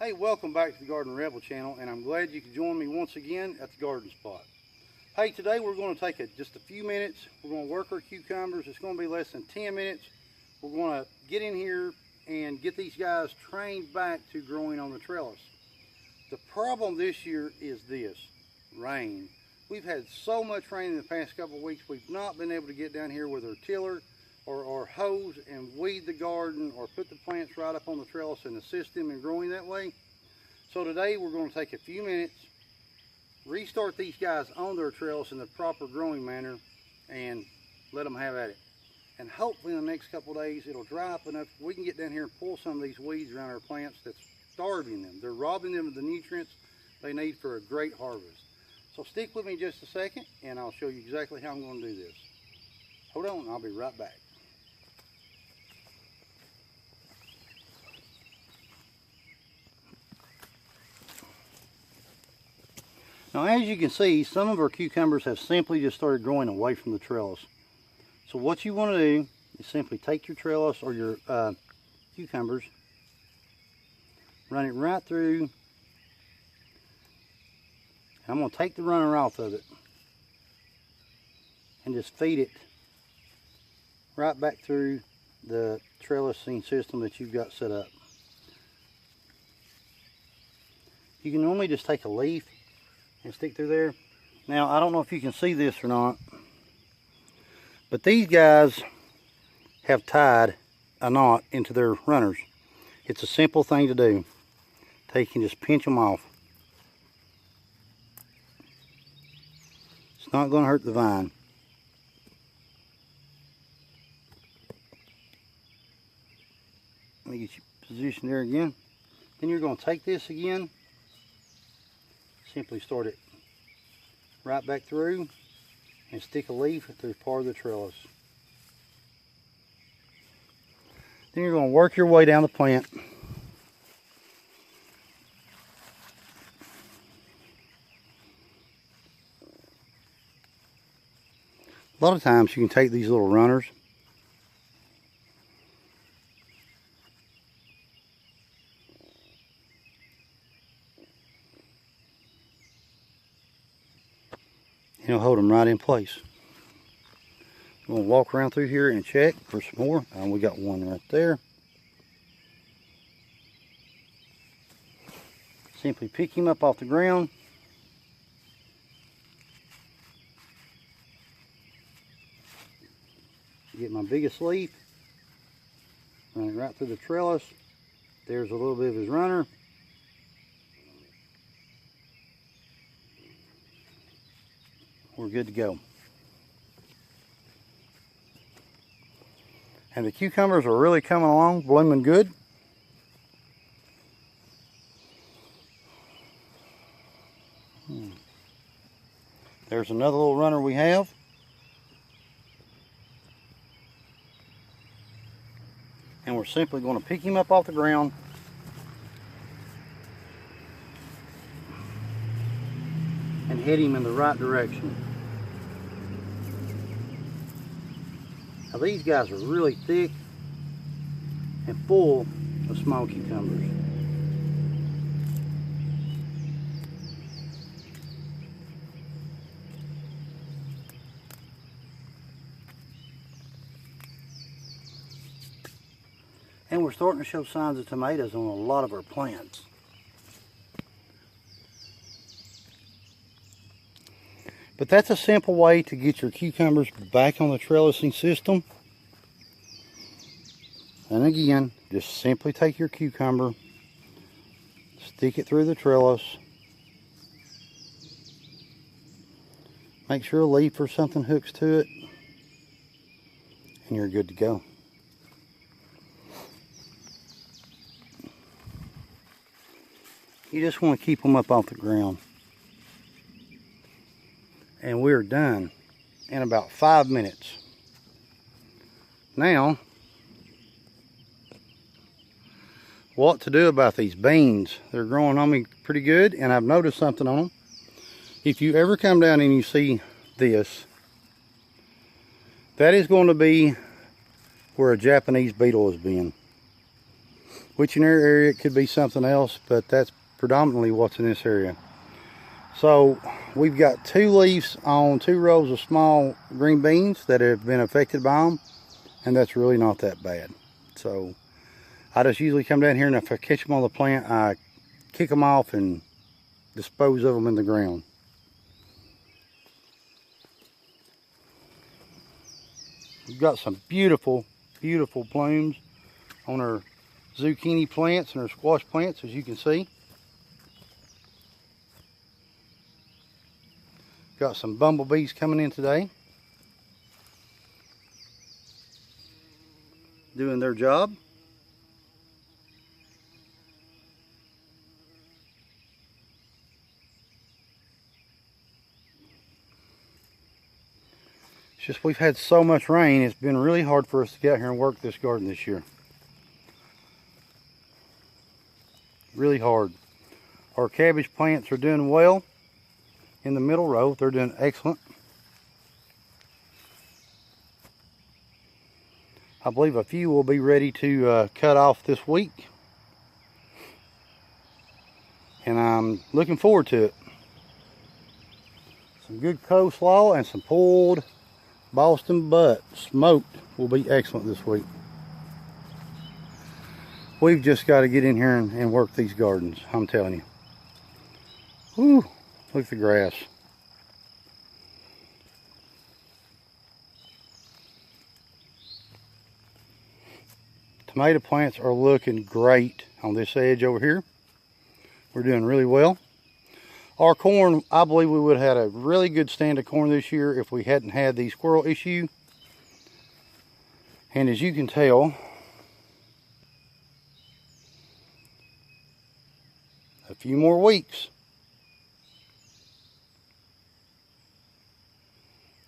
Hey, welcome back to the Garden Rebel channel, and I'm glad you could join me once again at the garden spot. Hey, today we're going to take just a few minutes. We're going to work our cucumbers. It's going to be less than 10 minutes. We're going to get in here and get these guys trained back to growing on the trellis. The problem this year is this: rain. We've had so much rain in the past couple of weeks, we've not been able to get down here with our tiller or hose and weed the garden or put the plants right up on the trellis and assist them in growing that way. So today we're going to take a few minutes, restart these guys on their trellis in the proper growing manner, and let them have at it. And hopefully in the next couple of days it'll dry up enough we can get down here and pull some of these weeds around our plants that's starving them. They're robbing them of the nutrients they need for a great harvest. So stick with me just a second and I'll show you exactly how I'm going to do this. Hold on, I'll be right back. Now, as you can see, some of our cucumbers have simply just started growing away from the trellis. So what you want to do is simply take your trellis or your cucumbers, run it right through. I'm going to take the runner off of it and just feed it right back through the trellising system that you've got set up. You can normally just take a leaf and stick through there. Now, I don't know if you can see this or not, but these guys have tied a knot into their runners. It's a simple thing to do. Take and just pinch them off. It's not going to hurt the vine. Let me get you positioned there again. Then you're going to take this again. Simply start it right back through and stick a leaf through part of the trellis. Then you're going to work your way down the plant. A lot of times you can take these little runners and it'll hold them right in place. I'm going to walk around through here and check for some more. We got one right there. Simply pick him up off the ground. Get my biggest leaf, run it right through the trellis. There's a little bit of his runner. We're good to go. And the cucumbers are really coming along, blooming good. There's another little runner we have. And we're simply going to pick him up off the ground and head him in the right direction. Now these guys are really thick and full of small cucumbers. And we're starting to show signs of tomatoes on a lot of our plants. But that's a simple way to get your cucumbers back on the trellising system. And again, just simply take your cucumber, stick it through the trellis, make sure a leaf or something hooks to it, and you're good to go. You just want to keep them up off the ground. And we're done in about 5 minutes. Now, what to do about these beans? They're growing on me pretty good, and I've noticed something on them. If you ever come down and you see this, that is going to be where a Japanese beetle has been. which in our area it could be something else, but that's predominantly what's in this area. So we've got 2 leaves on 2 rows of small green beans that have been affected by them, and that's really not that bad. So I just usually come down here, and if I catch them on the plant, I kick them off and dispose of them in the ground. We've got some beautiful, beautiful plumes on our zucchini plants and our squash plants, as you can see. Got some bumblebees coming in today, doing their job. It's just we've had so much rain, it's been really hard for us to get out here and work this garden this year. Really hard. Our cabbage plants are doing well. In the middle row, they're doing excellent. I believe a few will be ready to cut off this week, and I'm looking forward to it. Some good coleslaw and some pulled Boston butt smoked will be excellent this week. We've just got to get in here and work these gardens, I'm telling you. Whew. Look at the grass. Tomato plants are looking great on this edge over here. We're doing really well. Our corn, I believe we would have had a really good stand of corn this year if we hadn't had the squirrel issue. And as you can tell, a few more weeks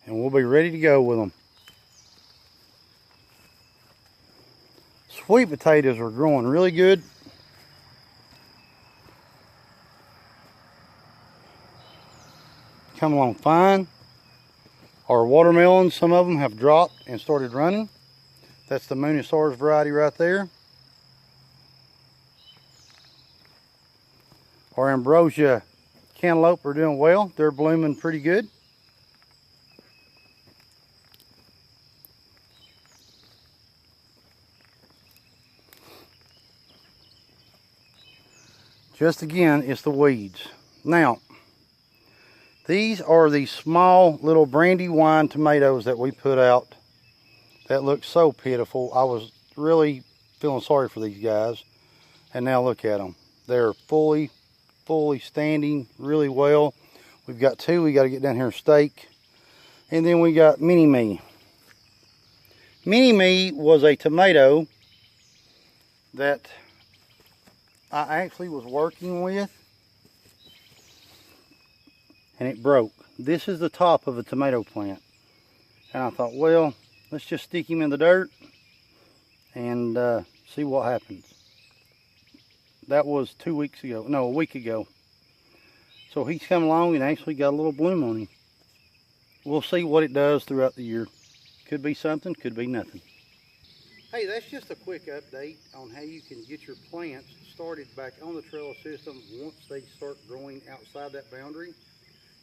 and we'll be ready to go with them. Sweet potatoes are growing really good. Come along fine. Our watermelons, some of them have dropped and started running. That's the Moonisaurus variety right there. Our ambrosia cantaloupe are doing well. They're blooming pretty good. Just again, it's the weeds. Now, these are the small little Brandywine tomatoes that we put out that look so pitiful. I was really feeling sorry for these guys. And now look at them. They're fully standing really well. We've got 2 we got to get down here and stake. And then we got Mini Me. Mini Me was a tomato that I actually was working with, and it broke. This is the top of a tomato plant. And I thought, well, let's just stick him in the dirt and see what happens. That was 2 weeks ago, no, a week ago. So he's come along and actually got a little bloom on him. We'll see what it does throughout the year. Could be something, could be nothing. Hey, that's just a quick update on how you can get your plants started back on the trellis system once they start growing outside that boundary.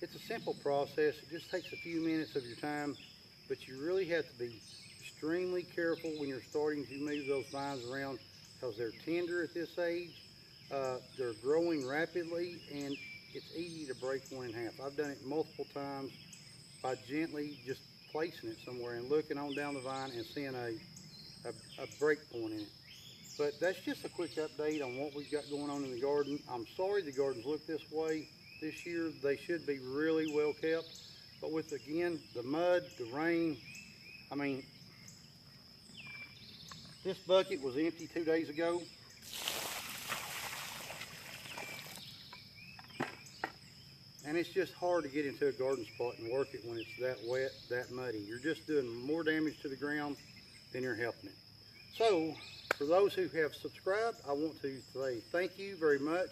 It's a simple process. It just takes a few minutes of your time, but you really have to be extremely careful when you're starting to move those vines around because they're tender at this age. They're growing rapidly, and it's easy to break one in half. I've done it multiple times by gently just placing it somewhere and looking on down the vine and seeing a break point in it. But that's just a quick update on what we've got going on in the garden. I'm sorry the gardens look this way this year. They should be really well kept. But with, again, the mud, the rain, I mean, this bucket was empty 2 days ago. And it's just hard to get into a garden spot and work it when it's that wet, that muddy. You're just doing more damage to the ground than you're helping it. So, for those who have subscribed, I want to say thank you very much.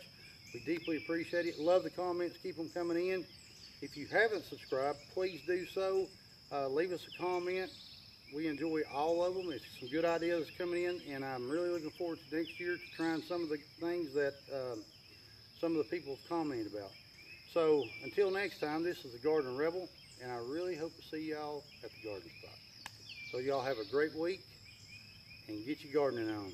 We deeply appreciate it. Love the comments. Keep them coming in. If you haven't subscribed, please do so. Leave us a comment. we enjoy all of them. It's some good ideas coming in, and I'm really looking forward to next year to trying some of the things that some of the people have commented about. So until next time, this is the Garden Rebel, and I really hope to see y'all at the garden spot. So y'all have a great week and get your gardening on.